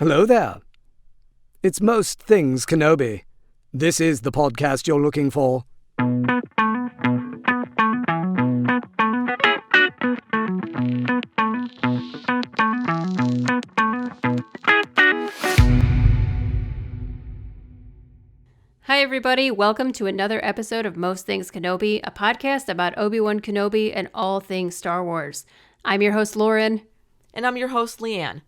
Hello there. It's Most Things Kenobi. This is the podcast you're looking for. Hi everybody, welcome to another episode of Most Things Kenobi, a podcast about Obi-Wan Kenobi and all things Star Wars. I'm your host Lauren. And I'm your host Leanne.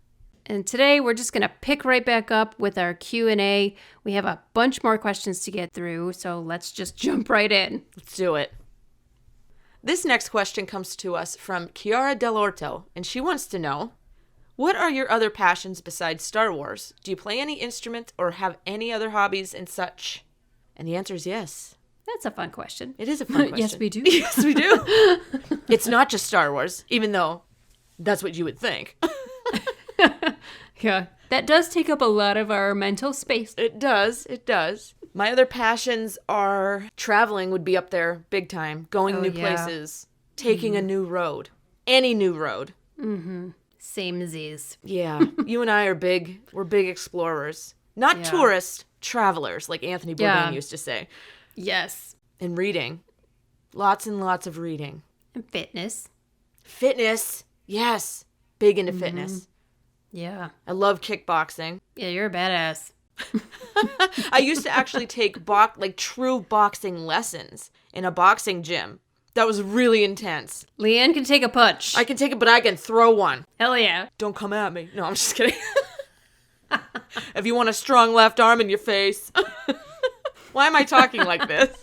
And today we're just going to pick right back up with our Q&A. We have a bunch more questions to get through, so let's just jump right in. Let's do it. This next question comes to us from Chiara Dell'Orto, and she wants to know, what are your other passions besides Star Wars? Do you play any instrument or have any other hobbies and such? And the answer is yes. That's a fun question. It is a fun question. Yes, we do. Yes, we do. It's not just Star Wars, even though that's what you would think. Yeah, that does take up a lot of our mental space. It does. It does. My other passions are traveling would be up there big time. Going new places. Taking a new road. Any new road. Mm-hmm. Samesies. Yeah. You and I are big. We're big explorers. Not tourists, travelers, like Anthony Bourdain used to say. Yes. And reading. Lots and lots of reading. And fitness. Fitness. Yes. Big into fitness. Yeah. I love kickboxing. Yeah, you're a badass. I used to actually take true boxing lessons in a boxing gym. That was really intense. Leanne can take a punch. I can take it, but I can throw one. Hell yeah. Don't come at me. No, I'm just kidding. If you want a strong left arm in your face. Why am I talking like this?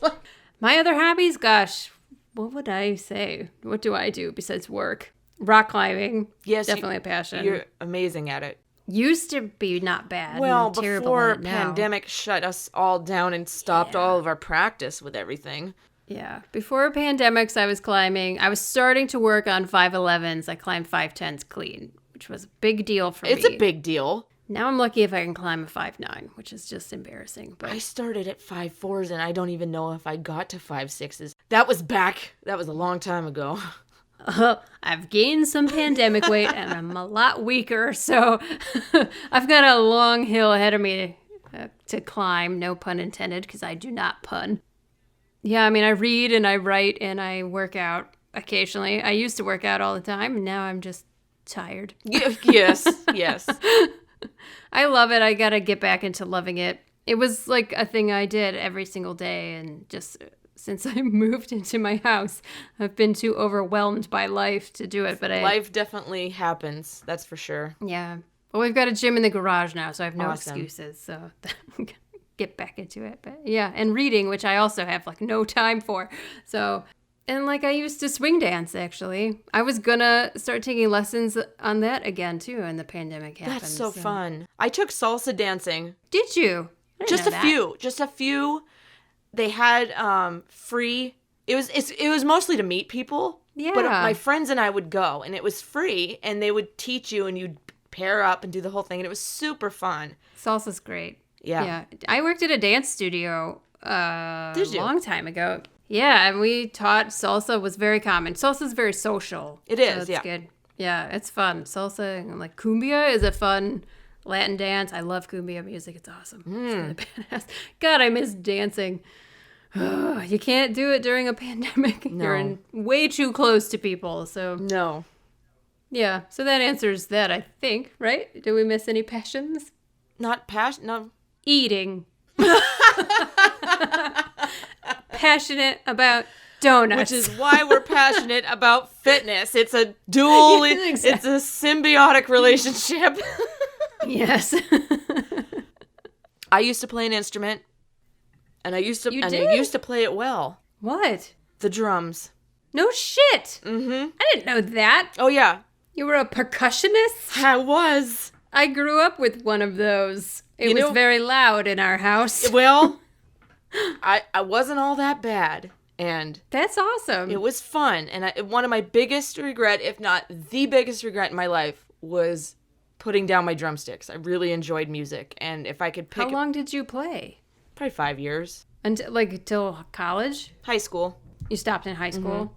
My other hobbies? Gosh, what would I say? What do I do besides work? Rock climbing. Yes. Definitely a passion. You're amazing at it. Used to be not bad. Well, before pandemic shut us all down and stopped all of our practice with everything. Yeah. Before pandemics, I was climbing. I was starting to work on 5'11s. I climbed 5'10s clean, which was a big deal for me. It's a big deal. Now I'm lucky if I can climb a 5'9", which is just embarrassing. But I started at 5'4s, and I don't even know if I got to 5'6s. That was a long time ago. I've gained some pandemic weight, and I'm a lot weaker, so I've got a long hill ahead of me to climb, no pun intended, because I do not pun. Yeah, I mean, I read and I write and I work out occasionally. I used to work out all the time, and now I'm just tired. Yes. I love it. I gotta get back into loving it. It was like a thing I did every single day, and just since I moved into my house, I've been too overwhelmed by life to do it. But life definitely happens, that's for sure. Yeah. Well, we've got a gym in the garage now, so I have no excuses. So get back into it. But yeah, and reading, which I also have no time for. So, and I used to swing dance, actually. I was gonna start taking lessons on that again too, and the pandemic happened. That's so fun. I took salsa dancing. Did you? Just a few. They had free. It was mostly to meet people. Yeah. But my friends and I would go, and it was free, and they would teach you, and you'd pair up and do the whole thing, and it was super fun. Salsa's great. Yeah. I worked at a dance studio a long time ago. Yeah, and we taught salsa was very common. Salsa's very social. It is, so it's good. Yeah, it's fun. Salsa and cumbia is a fun Latin dance. I love cumbia music. It's awesome. It's really badass. God, I miss dancing. You can't do it during a pandemic. No. You're way too close to people. So no. Yeah, so that answers that, I think, right? Do we miss any passions? Not passion. No. Eating. Passionate about donuts. Which is why we're passionate about fitness. It's a dual, It's a symbiotic relationship. Yes. I used to play an instrument, and I used to play it well. What? The drums. No shit. Mm-hmm. I didn't know that. Oh yeah. You were a percussionist? I was. I grew up with one of those. It was very loud in our house. Well, I wasn't all that bad, and that's awesome. It was fun, and one of my biggest regret, if not the biggest regret in my life, was putting down my drumsticks. I really enjoyed music, and if I could pick... How long did you play? Probably 5 years. Until college? High school. You stopped in high school? Mm-hmm.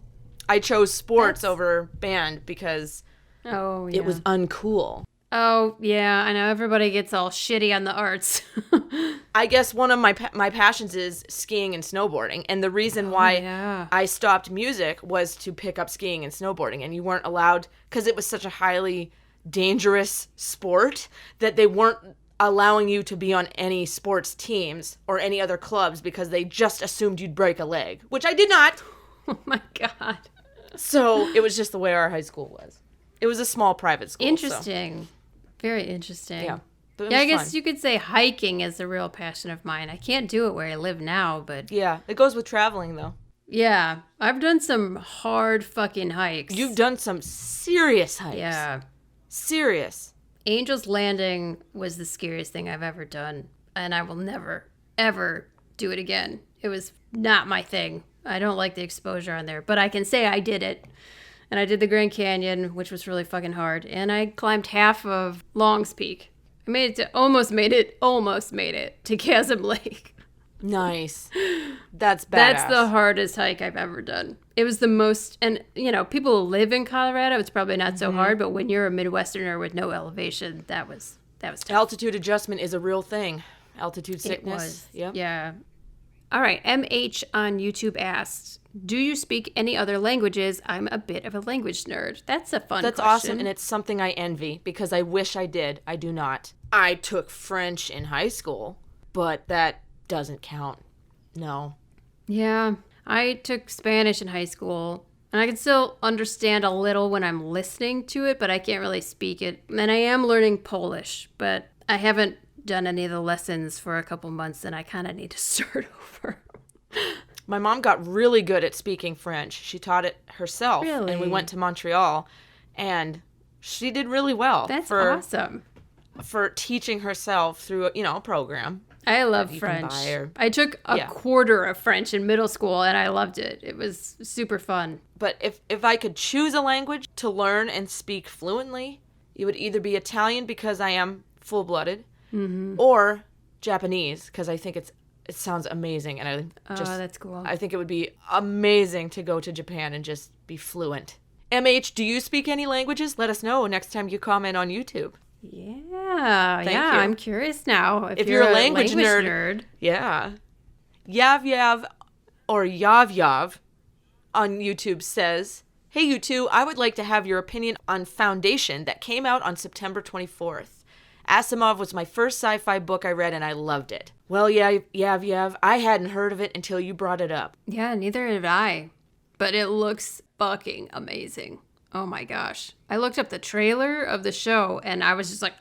I chose sports over band because it was uncool. Oh, yeah, I know everybody gets all shitty on the arts. I guess one of my passions is skiing and snowboarding, and the reason why yeah. I stopped music was to pick up skiing and snowboarding, and you weren't allowed because it was such a highly dangerous sport that they weren't allowing you to be on any sports teams or any other clubs because they just assumed you'd break a leg, which I did not. Oh my God. So it was just the way our high school was. It was a small private school. Interesting. Very interesting. Yeah. But it Yeah, I was guess fun. you could say hiking is a real passion of mine. I can't do it where I live now, but Yeah, it goes with traveling though. yeah, I've done some hard fucking hikes. You've done some serious hikes. Yeah. Serious. Angel's Landing was the scariest thing I've ever done, and I will never, ever do it again. It was not my thing. I don't like the exposure on there, but I can say I did it. And I did the Grand Canyon, which was really fucking hard, and I climbed half of Long's Peak. I made it to almost made it to Chasm Lake. Nice. That's badass. That's the hardest hike I've ever done. It was the most, and people who live in Colorado, it's probably not so hard, but when you're a Midwesterner with no elevation, that was tough. Altitude adjustment is a real thing. Altitude It sickness. was. Yep. Yeah. All right. MH on YouTube asked, do you speak any other languages? I'm a bit of a language nerd. That's a fun That's question. awesome, and it's something I envy because I wish I did. I do not. I took French in high school, but that doesn't count. No. Yeah. I took Spanish in high school, and I can still understand a little when I'm listening to it, but I can't really speak it. And I am learning Polish, but I haven't done any of the lessons for a couple months, and I kind of need to start over. My mom got really good at speaking French. She taught it herself, and we Really? went to Montreal, and she did really well That's for awesome. for teaching herself through a program. I love you can French. buy or- I took a Yeah. quarter of French in middle school, and I loved it. It was super fun. But if I could choose a language to learn and speak fluently, it would either be Italian because I am full-blooded, or Japanese because I think it sounds amazing, and Oh, that's cool. I think it would be amazing to go to Japan and just be fluent. MH, do you speak any languages? Let us know next time you comment on YouTube. Yeah, Thank yeah. you. I'm curious now. If you're a a language nerd- Yeah. Yav Yav or Yav Yav on YouTube says, hey, you two, I would like to have your opinion on Foundation that came out on September 24th. Asimov was my first sci-fi book I read, and I loved it. Well, yeah, Yav, I hadn't heard of it until you brought it up. Yeah, neither did I. But it looks fucking amazing. Oh my gosh. I looked up the trailer of the show, and I was just like,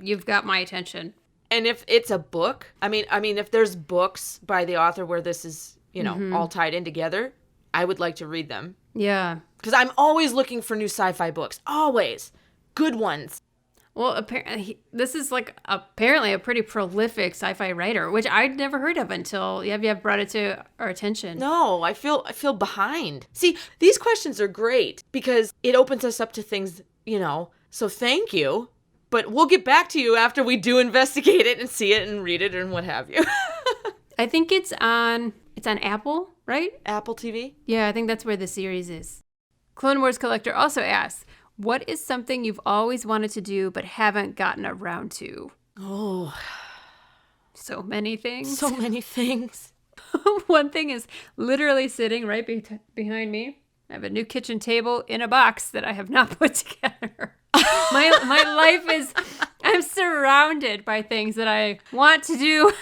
you've got my attention. And if it's a book, I mean, if there's books by the author where this is, all tied in together, I would like to read them. Yeah. Because I'm always looking for new sci-fi books. Always. Good ones. Well, apparently, this is apparently a pretty prolific sci-fi writer, which I'd never heard of until Yev brought it to our attention. No, I feel behind. See, these questions are great because it opens us up to things, so thank you. But we'll get back to you after we do investigate it and see it and read it and what have you. I think it's on Apple, right? Apple TV? Yeah, I think that's where the series is. Clone Wars Collector also asks, what is something you've always wanted to do but haven't gotten around to? Oh, So many things. so many things. One thing is literally sitting right behind me. I have a new kitchen table in a box that I have not put together. My life is, I'm surrounded by things that I want to do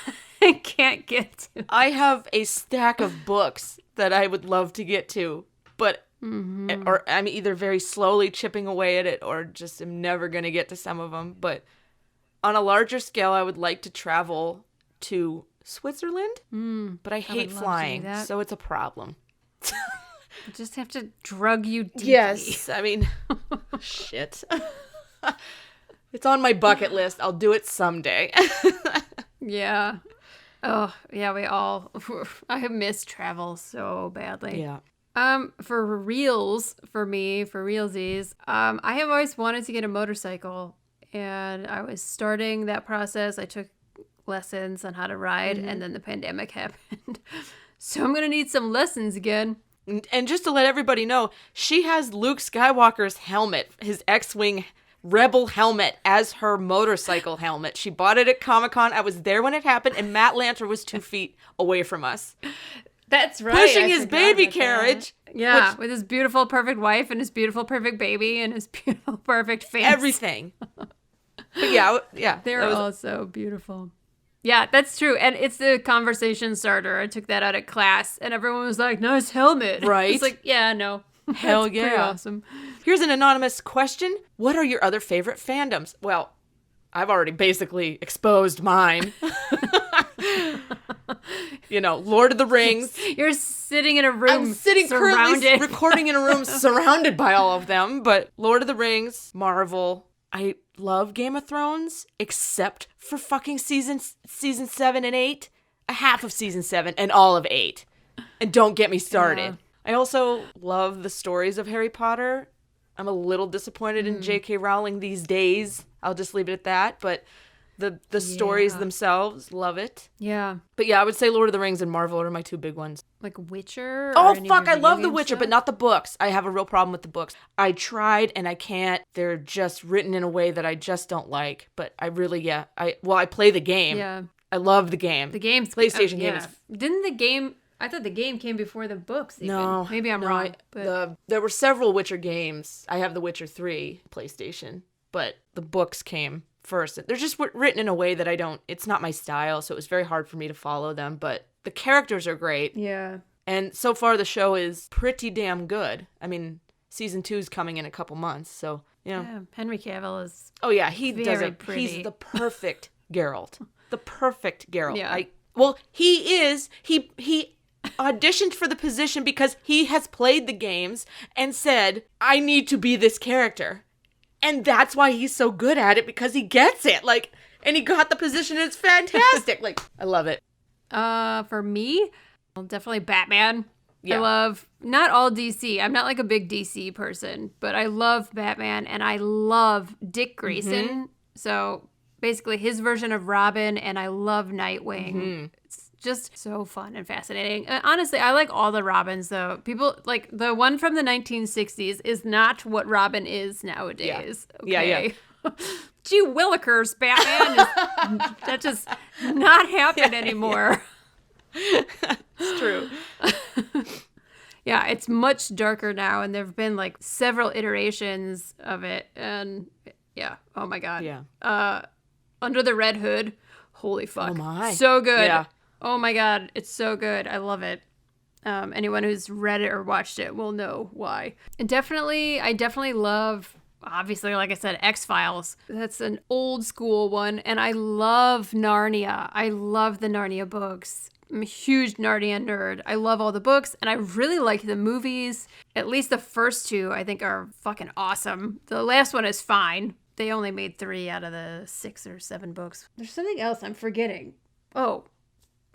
and can't get to. I have a stack of books that I would love to get to, but or I'm either very slowly chipping away at it or just am never going to get to some of them. But on a larger scale, I would like to travel to Switzerland, but I hate would love to do flying, that. so it's a problem. I just have to drug you deeply. Yes, I mean, shit. It's on my bucket list. I'll do it someday. Yeah. Oh, yeah, we all, I have missed travel so badly. Yeah. For reals, for realsies, I have always wanted to get a motorcycle, and I was starting that process. I took lessons on how to ride, and then the pandemic happened. So I'm going to need some lessons again. And just to let everybody know, she has Luke Skywalker's helmet, his X-Wing Rebel helmet as her motorcycle helmet. She bought it at Comic-Con. I was there when it happened, and Matt Lanter was 2 feet away from us. That's right. Pushing I his forgot baby about that. carriage. Yeah, with his beautiful, perfect wife and his beautiful, perfect baby and his beautiful, perfect face. Everything. But yeah. They're that was- all so beautiful. Yeah, that's true. And it's the conversation starter. I took that out at class, and everyone was like, nice helmet. Right. It's like, yeah, no. Hell That's pretty yeah. awesome. Here's an anonymous question. What are your other favorite fandoms? Well, I've already basically exposed mine. Lord of the Rings. You're sitting in a room I'm sitting currently surrounded. recording in a room surrounded by all of them, but Lord of the Rings, Marvel. I love Game of Thrones, except for fucking season 7 and 8, a half of season 7 and all of 8. And don't get me started. Yeah. I also love the stories of Harry Potter. I'm a little disappointed in J.K. Rowling these days. I'll just leave it at that, but the stories themselves, love it. Yeah. But yeah, I would say Lord of the Rings and Marvel are my 2 big ones. Like Witcher? Oh, or any of fuck, your I love video The game Witcher, stuff? but not the books. I have a real problem with the books. I tried and I can't. They're just written in a way that I just don't like. But I really, I play the game. Yeah. I love the game. The game's PlayStation game is... Didn't the game... I thought the game came before the books even. No. Maybe I'm wrong. But There were several Witcher games. I have The Witcher 3 PlayStation, but the books came first. They're just written in a way that it's not my style, so it was very hard for me to follow them, but the characters are great. yeah. And so far the show is pretty damn good. I mean, season 2 is coming in a couple months, so, Yeah. Henry Cavill is... Oh yeah, he does Very it. pretty. He's the perfect Geralt. The perfect Geralt. Yeah. He auditioned for the position because he has played the games and said, I need to be this character. And that's why he's so good at it, because he gets it. And he got the position, and it's fantastic. I love it. For me, well, definitely Batman. Yeah. I love, not all DC. I'm not like a big DC person, but I love Batman, and I love Dick Grayson. So basically his version of Robin, and I love Nightwing. It's just so fun and fascinating. Honestly, I like all the Robins, though. People, like, the one from the 1960s is not what Robin is nowadays. Yeah. Okay? Gee Willikers, Batman, that just not happen anymore. It's true. Yeah, it's much darker now, and there have been like several iterations of it, and yeah, oh my god. Yeah. Under the Red Hood, holy fuck. Oh my. So good. Yeah. Oh my god, it's so good. I love it. Anyone who's read it or watched it will know why. And I definitely love, obviously, like I said, X-Files. That's an old school one, and I love Narnia. I love the Narnia books. I'm a huge Narnia nerd. I love all the books, and I really like the movies. At least the first 2, I think, are fucking awesome. The last one is fine. They only made 3 out of the 6 or 7 books. There's something else I'm forgetting. Oh,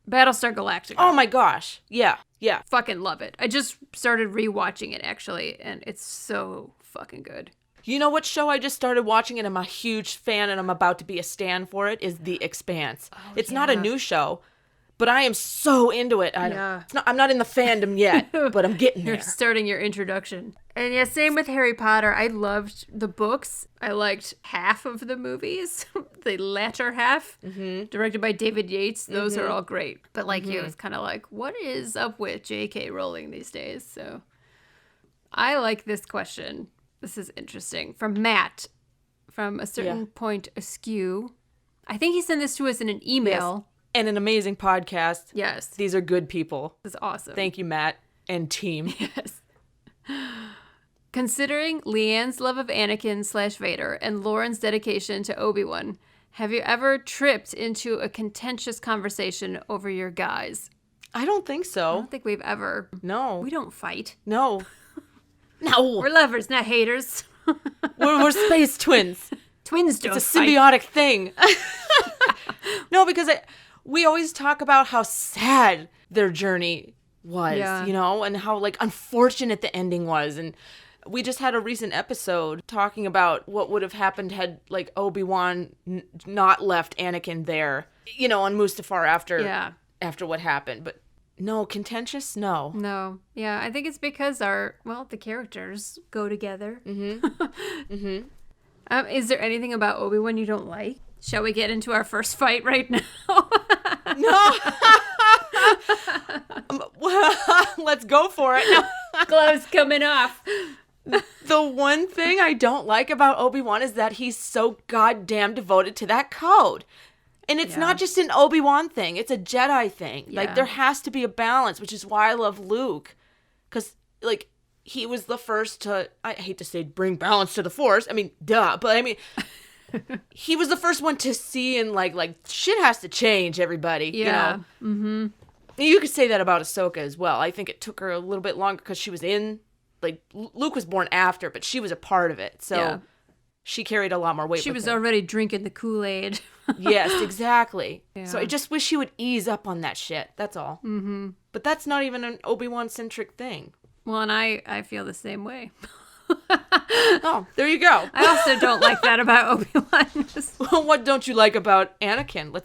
Battlestar Galactica. Oh my gosh. Yeah. Yeah. Fucking love it. I just started rewatching it, actually, and it's so fucking good. You know what show I just started watching and I'm a huge fan and I'm about to be a stan for it is The Expanse. It's not a new show, but I am so into it. I'm not in the fandom yet, but I'm getting there. You're starting your introduction. And yeah, same with Harry Potter. I loved the books. I liked half of the movies, the latter half, directed by David Yates. Those are all great. But like you, it's kind of like, what is up with J.K. Rowling these days? So I like this question. This is interesting. From Matt, from A Certain Point Askew. I think he sent this to us in an email. Yes. And an amazing podcast. Yes. These are good people. This is awesome. Thank you, Matt and team. Yes. Considering Leanne's love of Anakin / Vader and Lauren's dedication to Obi-Wan, have you ever tripped into a contentious conversation over your guys? I don't think I so. don't think we've ever. No. We don't fight. No. No. We're lovers, not haters. We're space twins. Twins don't It's a fight. symbiotic thing. No, because we always talk about how sad their journey was, and how unfortunate the ending was. And we just had a recent episode talking about what would have happened had Obi-Wan not left Anakin there, on Mustafar after what happened. But no, contentious? No. No. Yeah, I think it's because the characters go together. Is there anything about Obi-Wan you don't like? Shall we get into our first fight right now? No. Let's go for it. No. Gloves coming off. The one thing I don't like about Obi-Wan is that he's so goddamn devoted to that code. And it's not just an Obi-Wan thing. It's a Jedi thing. Yeah. Like, there has to be a balance, which is why I love Luke. Because, like, he was the first to, I hate to say, bring balance to the Force. I mean, duh. But, I mean, he was the first one to see and, like, shit has to change, everybody. Yeah. You know? Mm-hmm. You could say that about Ahsoka as well. I think it took her a little bit longer because she was in, like, Luke was born after, but she was a part of it. So she carried a lot more weight. She was her. already drinking the Kool-Aid. Yes, exactly. Yeah. So I just wish he would ease up on that shit. That's all. Mm-hmm. But that's not even an Obi-Wan centric thing. Well, and I feel the same way. Oh, there you go. I also don't like that about Obi-Wan. Well, what don't you like about Anakin?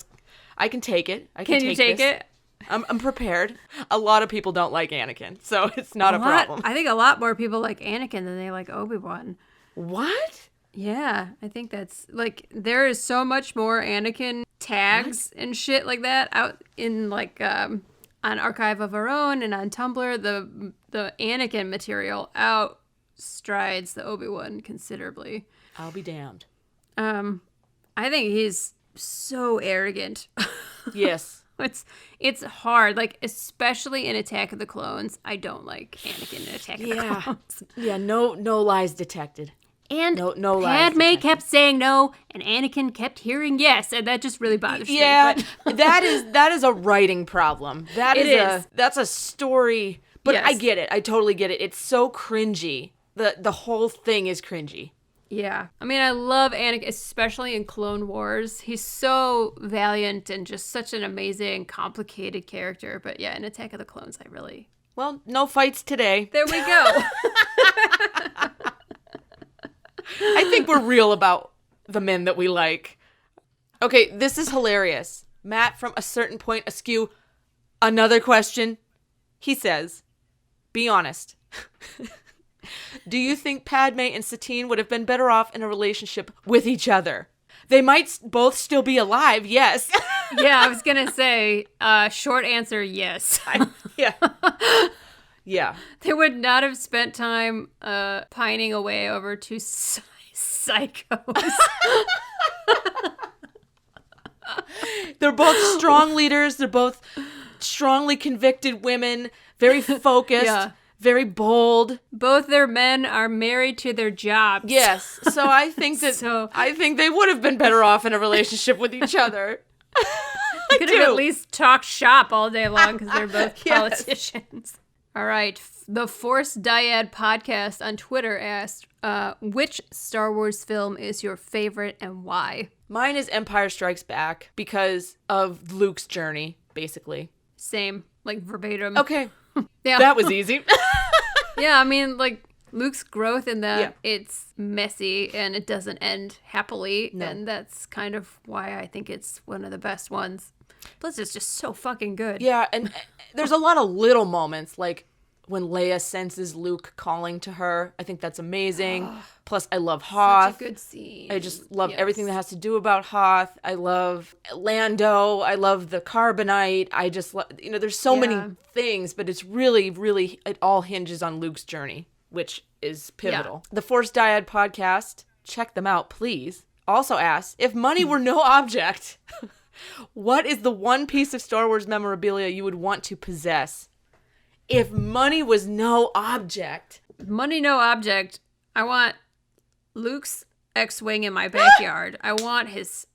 I can take it. Can you take it? I'm prepared. A lot of people don't like Anakin, so it's not a problem. I think a lot more people like Anakin than they like Obi-Wan. What? Yeah, I think that's, like, there is so much more Anakin tags and shit like that out in, like, on Archive of Our Own and on Tumblr. The Anakin material outstrides the Obi-Wan considerably. I'll be damned. I think he's so arrogant. Yes. It's hard, like, especially in Attack of the Clones. I don't like Anakin in Attack of the Clones. Yeah, no lies detected. And no lies Padme detected. kept saying no, and Anakin kept hearing yes, and that just really bothers me. Yeah, But that is a writing problem. That's a story. But Yes. I get it. I totally get it. It's so cringy. The whole thing is cringy. yeah. I mean, I love Anakin, especially in Clone Wars. He's so valiant and just such an amazing, complicated character. But yeah, in Attack of the Clones, Well, no fights today. There we go. I think we're real about the men that we like. Okay, this is hilarious. Matt from A Certain Point Askew. Another question. He says, be honest. Do you think Padme and Satine would have been better off in a relationship with each other? They might both still be alive, yes. Yeah, I was going to say, short answer, yes. Yeah. Yeah. They would not have spent time pining away over two psychos. They're both strong leaders. They're both strongly convicted women, very focused, very bold. Both their men are married to their jobs. Yes. So I think that I think they would have been better off in a relationship with each other. They could have at least talked shop all day long because they're both Yes. politicians. All right. The Force Dyad podcast on Twitter asked, which Star Wars film is your favorite and why? Mine is Empire Strikes Back because of Luke's journey, basically. Same, like verbatim. Okay. Yeah. That was easy. Yeah, I mean, like, Luke's growth in that, it's messy and it doesn't end happily. No. And that's kind of why I think it's one of the best ones. Plus, it's just so fucking good. Yeah, and there's a lot of little moments, like when Leia senses Luke calling to her. I think that's amazing. Plus, I love Hoth. Such a good scene. I just love everything that has to do about Hoth. I love Lando. I love the Carbonite. I just love, there's so many things, but it's really, really, it all hinges on Luke's journey, which is pivotal. Yeah. The Force Dyad podcast, check them out, please. Also asks, if money were no object, what is the one piece of Star Wars memorabilia you would want to possess? If money was no object. Money no object. I want Luke's X-Wing in my backyard. I want his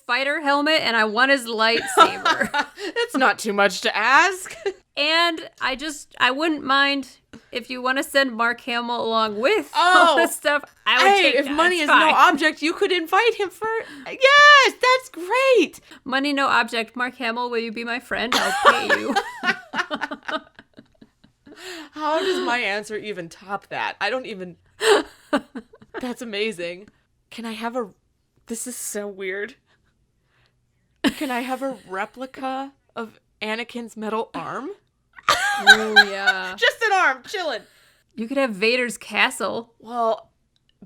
fighter helmet and I want his lightsaber. That's not too much to ask. And I wouldn't mind if you want to send Mark Hamill along with all this stuff. I would take if that. money It's is no fine. object, you could invite him for... Yes, that's great. Money no object. Mark Hamill, will you be my friend? I'll pay you. How does my answer even top that? I don't even... That's amazing. Can I have a... This is so weird. Can I have a replica of Anakin's metal arm? Oh, yeah. Just an arm, chilling. You could have Vader's castle. Well,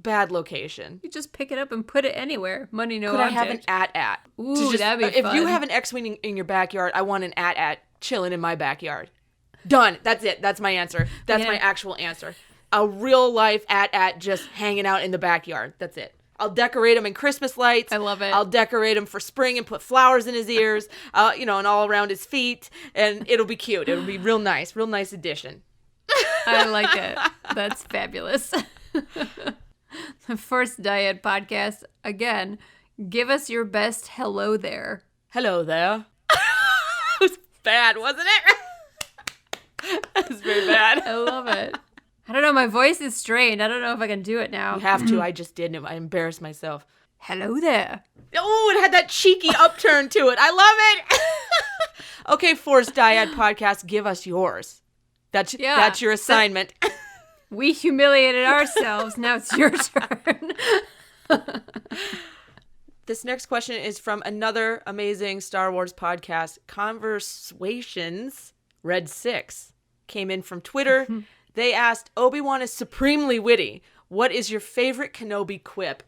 bad location. You just pick it up and put it anywhere. Money, no Could object. I have an at? Ooh, that'd be if fun. you have an X-Wing in your backyard, I want an at chilling in my backyard. Done. That's it. That's my answer. That's my actual answer. A real life at just hanging out in the backyard. That's it. I'll decorate him in Christmas lights. I love it. I'll decorate him for spring and put flowers in his ears, and all around his feet, and it'll be cute. It'll be real nice addition. I like it. That's fabulous. The First Diet podcast, again, give us your best hello there. Hello there. It was bad, wasn't it? It was very bad. I love it. I don't know, my voice is strained. I don't know if I can do it now. You have to. I just didn't. I embarrassed myself. Hello there. Oh, it had that cheeky upturn to it. I love it. Okay, Forced Dyad podcast, give us yours. That's your assignment. We humiliated ourselves. Now it's your turn. This next question is from another amazing Star Wars podcast, Conversations Red 6. Came in from Twitter. They asked, Obi-Wan is supremely witty. What is your favorite Kenobi quip?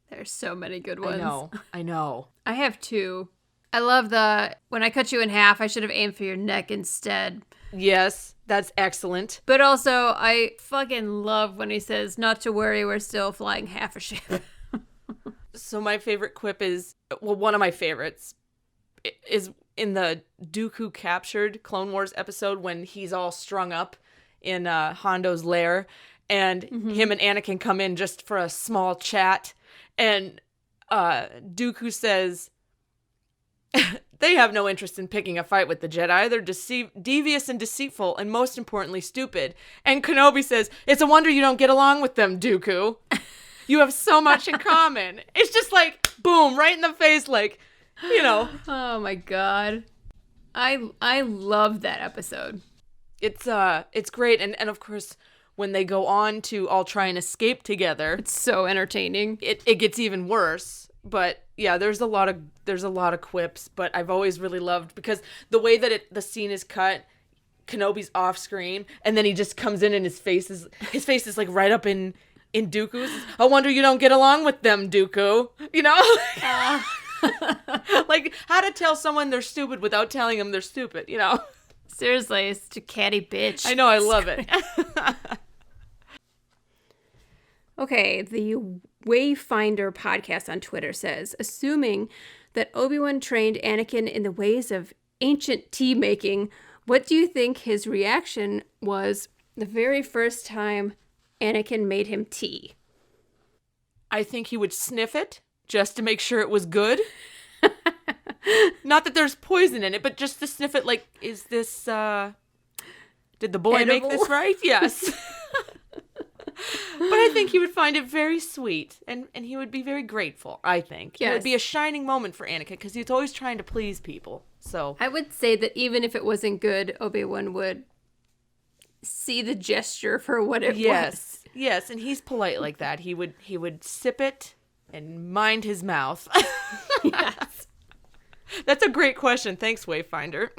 There's so many good ones. I know. I have two. I love when I cut you in half, I should have aimed for your neck instead. Yes, that's excellent. But also, I fucking love when he says, not to worry, we're still flying half a ship. So my favorite quip is, one of my favorites is in the Dooku Captured Clone Wars episode when he's all strung up in Hondo's lair, and him and Anakin come in just for a small chat, and Dooku says, they have no interest in picking a fight with the Jedi. They're devious and deceitful, and most importantly, stupid. And Kenobi says, it's a wonder you don't get along with them, Dooku. You have so much in common. It's just like, boom, right in the face, like, Oh my god. I love that episode. It's great, and of course when they go on to all try and escape together, It's so entertaining. it gets even worse. But yeah, there's a lot of quips, but I've always really loved, because the way that the scene is cut, Kenobi's off screen, and then he just comes in and his face is like right up in Dooku's. I wonder you don't get along with them, Dooku. Like how to tell someone they're stupid without telling them they're stupid, Seriously, it's a catty bitch. I know, I love it. Okay, the Wayfinder podcast on Twitter says, assuming that Obi-Wan trained Anakin in the ways of ancient tea making, what do you think his reaction was the very first time Anakin made him tea? I think he would sniff it just to make sure it was good. Not that there's poison in it, but just to sniff it, like, is this, did the boy edible? make this right? Yes. But I think he would find it very sweet, and he would be very grateful, I think. Yes. It would be a shining moment for Anakin, because he's always trying to please people, so. I would say that even if it wasn't good, Obi-Wan would see the gesture for what it was. Yes, and he's polite like that. He would sip it and mind his mouth. Yes. That's a great question. Thanks, Wayfinder.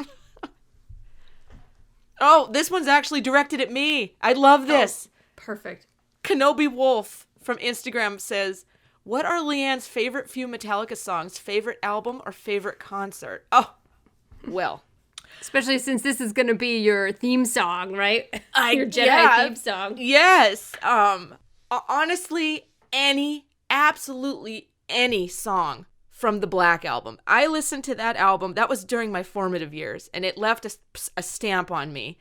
Oh, this one's actually directed at me. I love this. Oh, perfect. Kenobi Wolf from Instagram says, what are Leanne's favorite few Metallica songs, favorite album, or favorite concert? Oh, well. Especially since this is going to be your theme song, right? Your Jedi theme song. Yes. Honestly, absolutely any song from the Black Album. I listened to that album. That was during my formative years, and it left a stamp on me.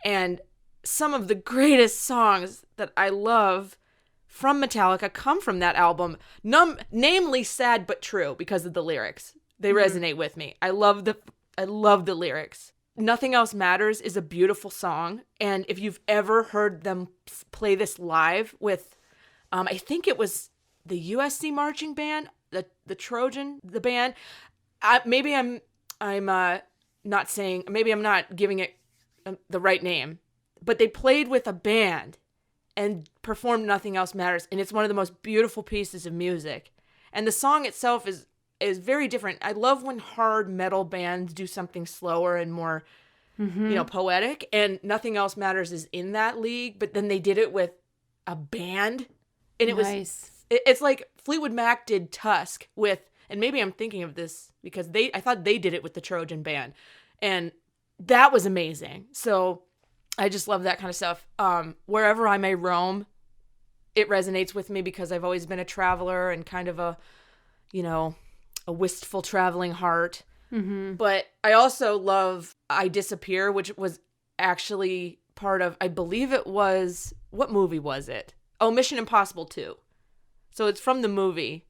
And some of the greatest songs that I love from Metallica come from that album, namely Sad But True, because of the lyrics. They resonate with me. I love the lyrics. Nothing Else Matters is a beautiful song, and if you've ever heard them play this live with, I think it was the USC marching band, the Trojan, the band. Maybe I'm not saying, maybe I'm not giving it the right name, but they played with a band and performed Nothing Else Matters, and it's one of the most beautiful pieces of music. And the song itself is very different. I love when hard metal bands do something slower and more, poetic, and Nothing Else Matters is in that league, but then they did it with a band. And it Nice. it's like Fleetwood Mac did Tusk with, and maybe I'm thinking of this because I thought they did it with the Trojan Band, and that was amazing. So I just love that kind of stuff. Wherever I may roam, it resonates with me because I've always been a traveler and kind of a wistful traveling heart. Mm-hmm. But I also love I Disappear, which was actually part of, I believe it was, what movie was it? Oh, Mission Impossible 2. So it's from the movie.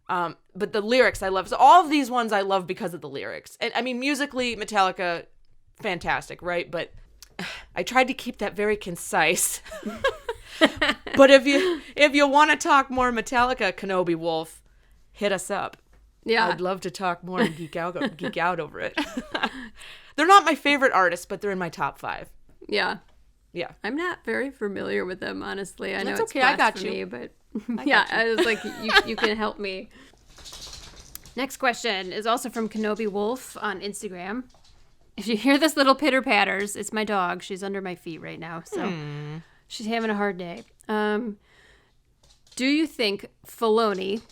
But the lyrics I love. So all of these ones I love because of the lyrics. And I mean, musically, Metallica, fantastic, right? But I tried to keep that very concise. But if you want to talk more Metallica, Kenobi Wolf, hit us up. Yeah. I'd love to talk more and geek out over it. They're not my favorite artists, but they're in my top 5. Yeah. Yeah. I'm not very familiar with them, honestly. I know That's it's okay. I got blasphemy, you. but got I was like, you can help me. Next question is also from Kenobi Wolf on Instagram. If you hear this little pitter patters, it's my dog. She's under my feet right now, so she's having a hard day. Do you think Filoni,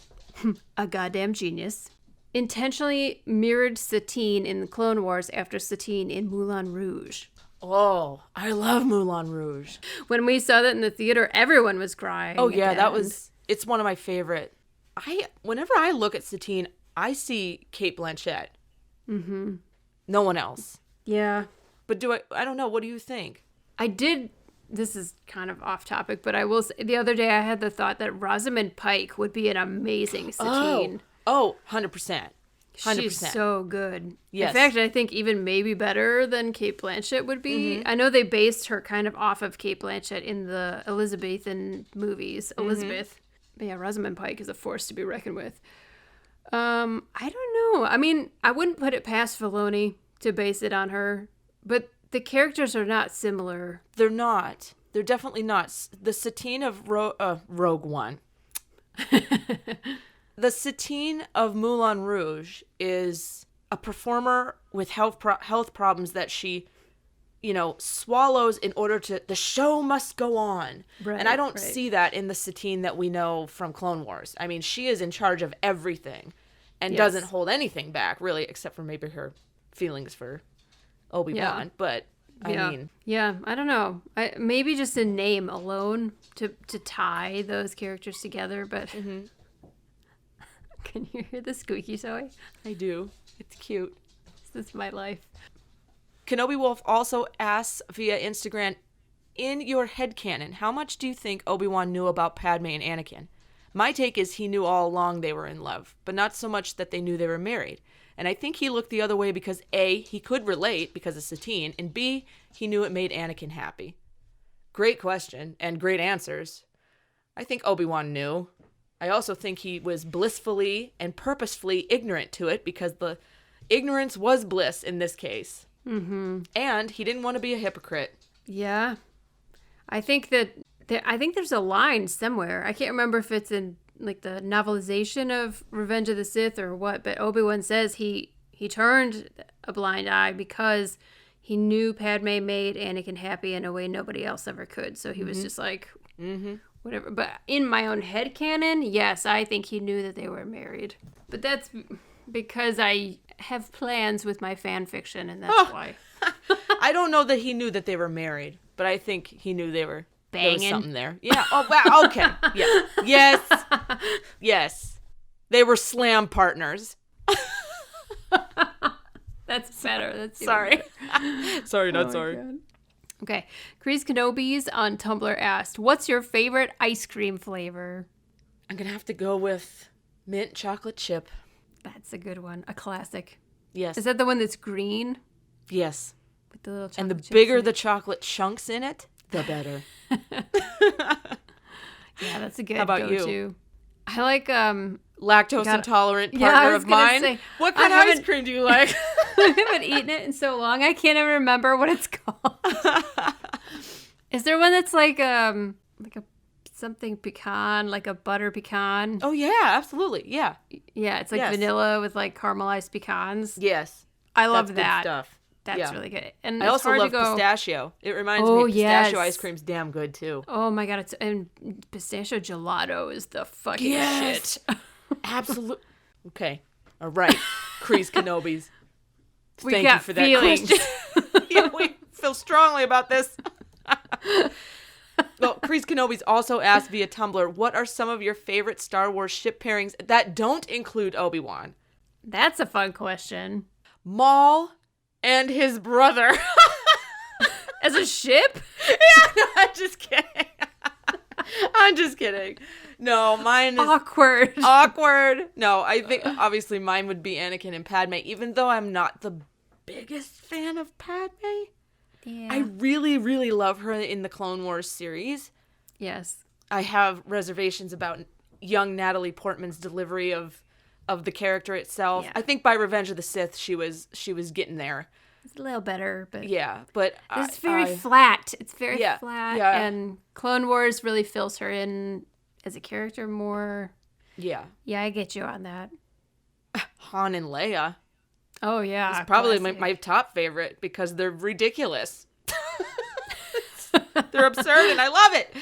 a goddamn genius, intentionally mirrored Satine in the Clone Wars after Satine in Moulin Rouge? Oh, I love Moulin Rouge. When we saw that in the theater, everyone was crying. Oh yeah, at the that end. was. It's one of my favorite. Whenever I look at Satine, I see Cate Blanchett. Mm-hmm. No one else. Yeah. But I don't know. What do you think? I did. This is kind of off topic, but I will say the other day I had the thought that Rosamund Pike would be an amazing Satine. Oh, 100%. 100%. She's so good. Yes. In fact, I think even maybe better than Cate Blanchett would be. I know they based her kind of off of Cate Blanchett in the Elizabethan movies. Elizabeth. But yeah, Rosamund Pike is a force to be reckoned with. I don't know. I mean, I wouldn't put it past Filoni to base it on her, but the characters are not similar. They're not. They're definitely not. The Satine of Rogue One. The Satine of Moulin Rouge is a performer with health problems that she, swallows in order to. The show must go on. Right, and I don't right. see that in the Satine that we know from Clone Wars. I mean, she is in charge of everything and Yes. doesn't hold anything back, really, except for maybe her feelings for Obi-Wan. Yeah. But, Yeah. I mean... Yeah, I don't know. Maybe just a name alone to tie those characters together, but... Can you hear the squeaky toy? I do. It's cute. This is my life. Kenobi Wolf also asks via Instagram, in your headcanon, how much do you think Obi-Wan knew about Padme and Anakin? My take is he knew all along they were in love, but not so much that they knew they were married. And I think he looked the other way because A, he could relate because of Satine, and B, he knew it made Anakin happy. Great question, and great answers. I think Obi-Wan knew. I also think he was blissfully and purposefully ignorant to it because the ignorance was bliss in this case. Mm-hmm. And he didn't want to be a hypocrite. Yeah. I think there's a line somewhere. I can't remember if it's in like the novelization of Revenge of the Sith or what, but Obi-Wan says he turned a blind eye because he knew Padme made Anakin happy in a way nobody else ever could. So he was just like, whatever. But in my own headcanon, yes, I think he knew that they were married. But that's because I have plans with my fan fiction, and that's why. I don't know that he knew that they were married, but I think he knew they were Banging. There was something there. Yeah. Oh, wow. Okay. Yeah. Yes. Yes. They were slam partners. That's better. That's even Sorry. better. Sorry, not Oh my sorry. God. Okay. Chris Kenobis on Tumblr asked, what's your favorite ice cream flavor? I'm going to have to go with mint chocolate chip. That's a good one. A classic. Yes. Is that the one that's green? Yes. With the little chocolate And the chips bigger in the it? chocolate chunks in it, the better. Yeah, that's a good How about you? go-to. I like Lactose intolerant Yeah, I partner was of gonna mine. say, What kind I of ice haven't- cream do you like? I haven't eaten it in so long. I can't even remember what it's called. Is there one that's like a something pecan, like a butter pecan? Oh, yeah, absolutely. Yeah. Yeah, it's like Yes. vanilla with like caramelized pecans. Yes. I love That's good that. stuff. That's really good. And I it's also hard love to go, pistachio. It reminds Oh, me pistachio yes. ice cream's damn good too. oh my God, and pistachio gelato is the fucking Yes. shit. Absolutely. Okay. All right. Kreese Kenobis. We Thank you got for that feelings. question. Yeah, we feel strongly about this. Well, Kreese Kenobis also asked via Tumblr, what are some of your favorite Star Wars ship pairings that don't include Obi-Wan? That's a fun question. Maul and his brother. As a ship? Yeah, no, I'm just kidding. I'm just kidding. No, mine is Awkward. awkward. No, I think obviously mine would be Anakin and Padme, even though I'm not the biggest fan of Padme. Yeah. I really, really love her in the Clone Wars series. Yes. I have reservations about young Natalie Portman's delivery of the character itself. Yeah. I think by Revenge of the Sith she was getting there. It's a little better, but Yeah, but it's very flat. It's very Yeah, flat. yeah. And Clone Wars really fills her in as a character more. yeah, Yeah, I get you on that. Han and Leia. Oh, yeah. It's probably classic. my top favorite because they're ridiculous. They're absurd and I love it.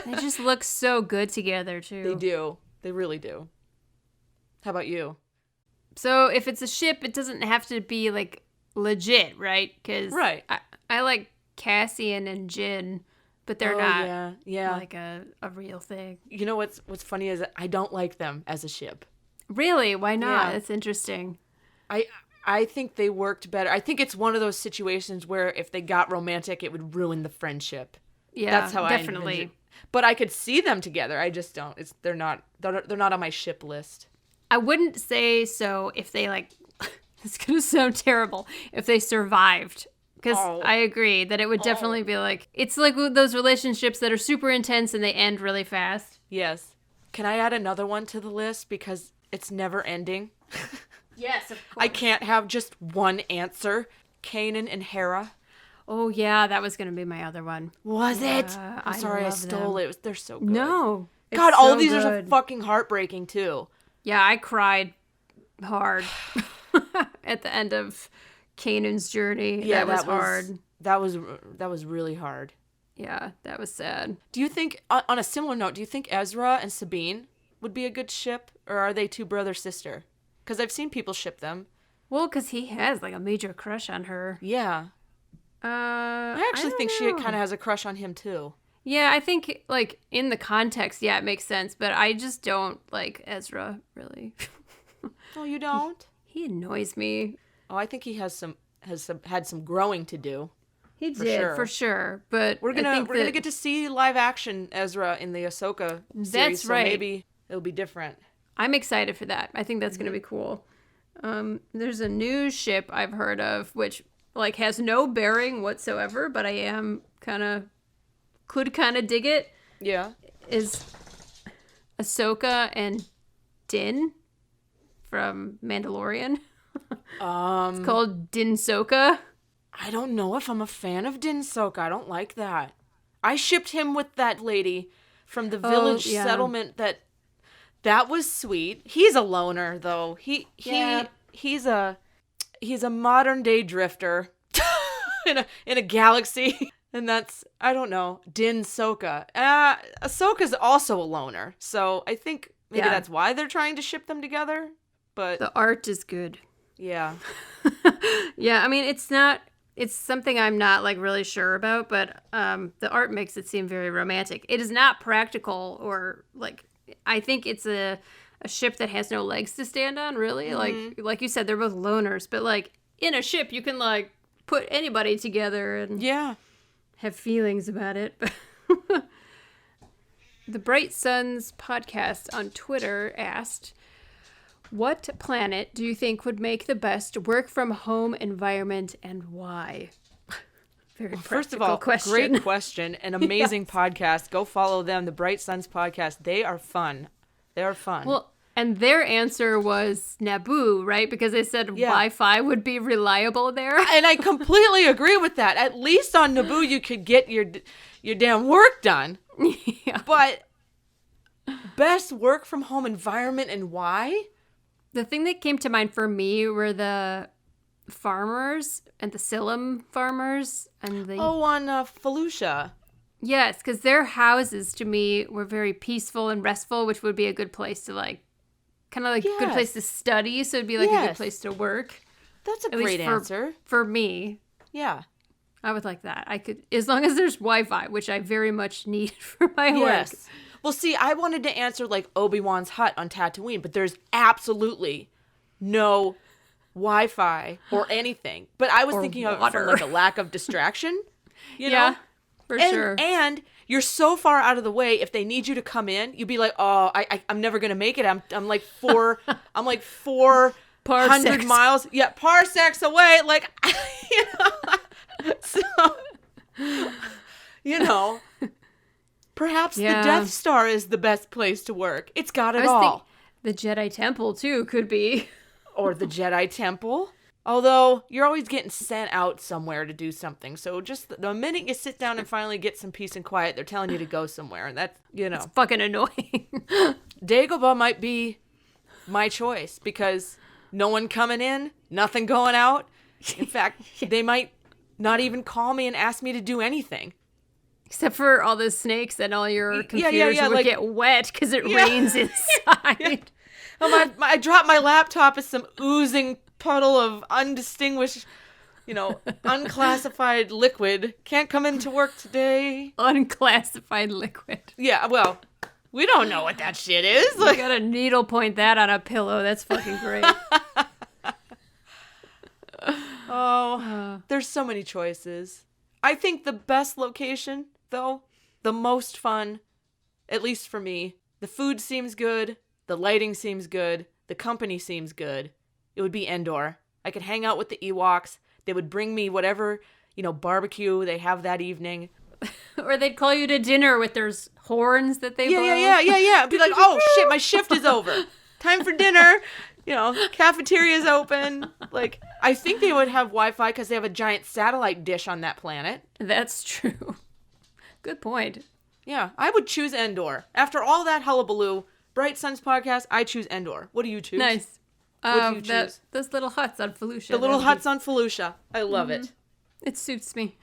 They just look so good together, too. They do. They really do. How about you? So if it's a ship, it doesn't have to be, like, legit, right? Because Right. I like Cassian and Jin, but they're Oh, not yeah. like a real thing. You know what's funny is that I don't like them as a ship. Really? Why not? Yeah. That's interesting. I think they worked better. I think it's one of those situations where if they got romantic, it would ruin the friendship. Yeah, That's how I definitely. envision. But I could see them together. I just don't. They're not on my ship list. I wouldn't say so if they like. It's gonna sound terrible if they survived. Because Oh. I agree that it would definitely be like it's like those relationships that are super intense and they end really fast. Yes. Can I add another one to the list because it's never ending? Yes, of course. I can't have just one answer. Kanan and Hera. Oh yeah, that was gonna be my other one. Was it? I I'm sorry I love stole them. it. They're so good. No, God, it's all so of these are so good. fucking heartbreaking too. Yeah, I cried hard at the end of Kanan's journey. Yeah, that was hard. That was really hard. Yeah, that was sad. Do you think, on a similar note, do you think Ezra and Sabine would be a good ship, or are they two brother-sister? Because I've seen people ship them. Well, because he has like a major crush on her. Yeah. I actually think she kind of has a crush on him, too. Yeah, I think like in the context, yeah, it makes sense. But I just don't like Ezra really. Oh, you don't? He annoys me. Oh, I think he had some growing to do. He For did sure. for sure. But We're I gonna think we're gonna get to see live action Ezra in the Ahsoka series. That's so right. maybe it'll be different. I'm excited for that. I think that's gonna be cool. There's a new ship I've heard of which like has no bearing whatsoever, but I am could kind of dig it. Yeah. Is Ahsoka and Din from Mandalorian. It's called Din Soka. I don't know if I'm a fan of Din Soka. I don't like that. I shipped him with that lady from the village yeah. settlement. That was sweet. He's a loner though. Yeah. He's a modern day drifter in a galaxy. And that's, I don't know, Din Soka. Ahsoka's also a loner. So I think maybe Yeah. that's why they're trying to ship them together. But The art is good. yeah. Yeah, I mean, it's something I'm not like really sure about, but the art makes it seem very romantic. It is not practical or like, I think it's a ship that has no legs to stand on, really. Mm-hmm. Like you said, they're both loners, but like in a ship, you can like put anybody together and Yeah. have feelings about it. The Bright Suns podcast on Twitter asked, what planet do you think would make the best work from home environment and why? Very First of practical all, question. great question. An amazing podcast. Go follow them, the Bright Suns podcast. They are fun. They are fun. Well, and their answer was Naboo, right? Because they said Yeah. Wi-Fi would be reliable there. and I completely agree with that. At least on Naboo, you could get your damn work done. Yeah. But best work from home environment and why? The thing that came to mind for me were the farmers and the Silim farmers and the on Felucia. yes, because their houses to me were very peaceful and restful, which would be a good place to like, kind of like a good place to study. So it'd be like a good place to work. That's a At great least for, answer. for me. Yeah. I would like that. I could, as long as there's Wi-Fi, which I very much need for my work. Yes. Well, see, I wanted to answer like Obi-Wan's hut on Tatooine, but there's absolutely no Wi-Fi or anything. But I was thinking of it from like a lack of distraction. You know? For sure. And you're so far out of the way. If they need you to come in, you'd be like, "Oh, I'm never gonna make it. I'm like 400 Parsecs. miles. Yeah, parsecs away. Like, you know." So, you know, perhaps the Death Star is the best place to work. It's got it all. The Jedi Temple too could be, or the Jedi Temple. Although, you're always getting sent out somewhere to do something. So just the minute you sit down and finally get some peace and quiet, they're telling you to go somewhere. And that's, you know. it's fucking annoying. Dagobah might be my choice because no one coming in, nothing going out. In fact, they might not even call me and ask me to do anything. Except for all the snakes and all your computers would like, get wet because it rains inside. I dropped my laptop as some oozing puddle of undistinguished, you know, unclassified liquid. Can't come into work today. Unclassified liquid. Yeah, well, we don't know what that shit is. You gotta needle point that on a pillow. That's fucking great. There's so many choices. I think the best location, though, the most fun, at least for me, the food seems good, the lighting seems good, the company seems good. It would be Endor. I could hang out with the Ewoks. They would bring me whatever, you know, barbecue they have that evening. Or they'd call you to dinner with their horns that they blow. Yeah. Be like, "Oh, shit, my shift is over. Time for dinner." You know, cafeteria's open. Like, I think they would have Wi-Fi because they have a giant satellite dish on that planet. That's true. Good point. Yeah, I would choose Endor. After all that hullabaloo, Bright Suns podcast, I choose Endor. What do you choose? Nice. What do you choose? Those little huts on Felucia. The little huts on Felucia. I love it. It suits me.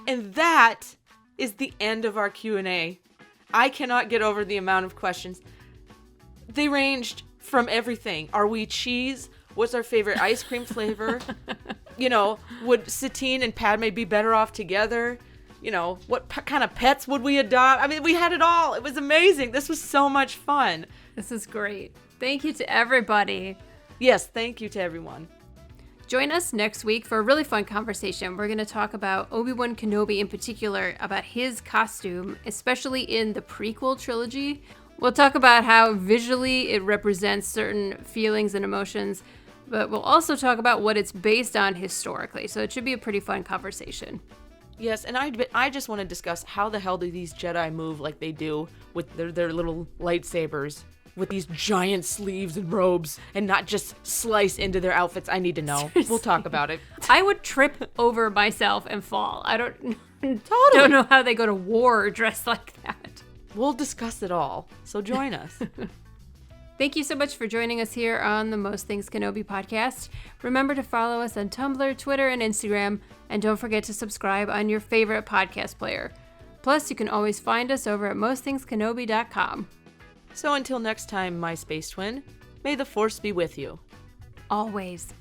And that is the end of our Q&A. I cannot get over the amount of questions. They ranged from everything. Are we cheese? What's our favorite ice cream flavor? You know, would Satine and Padme be better off together? You know, what kind of pets would we adopt? I mean, we had it all. It was amazing. This was so much fun. This is great. Thank you to everybody. Yes, thank you to everyone. Join us next week for a really fun conversation. We're going to talk about Obi-Wan Kenobi in particular, about his costume, especially in the prequel trilogy. We'll talk about how visually it represents certain feelings and emotions, but we'll also talk about what it's based on historically. So it should be a pretty fun conversation. Yes, and I just want to discuss how the hell do these Jedi move like they do with their little lightsabers, with these giant sleeves and robes, and not just slice into their outfits. I need to know. Seriously. We'll talk about it. I would trip over myself and fall. I don't Totally. know how they go to war dressed like that. We'll discuss it all, so join us. Thank you so much for joining us here on the Most Things Kenobi podcast. Remember to follow us on Tumblr, Twitter, and Instagram, and don't forget to subscribe on your favorite podcast player. Plus, you can always find us over at mostthingskenobi.com. So until next time, my space twin, may the Force be with you. Always.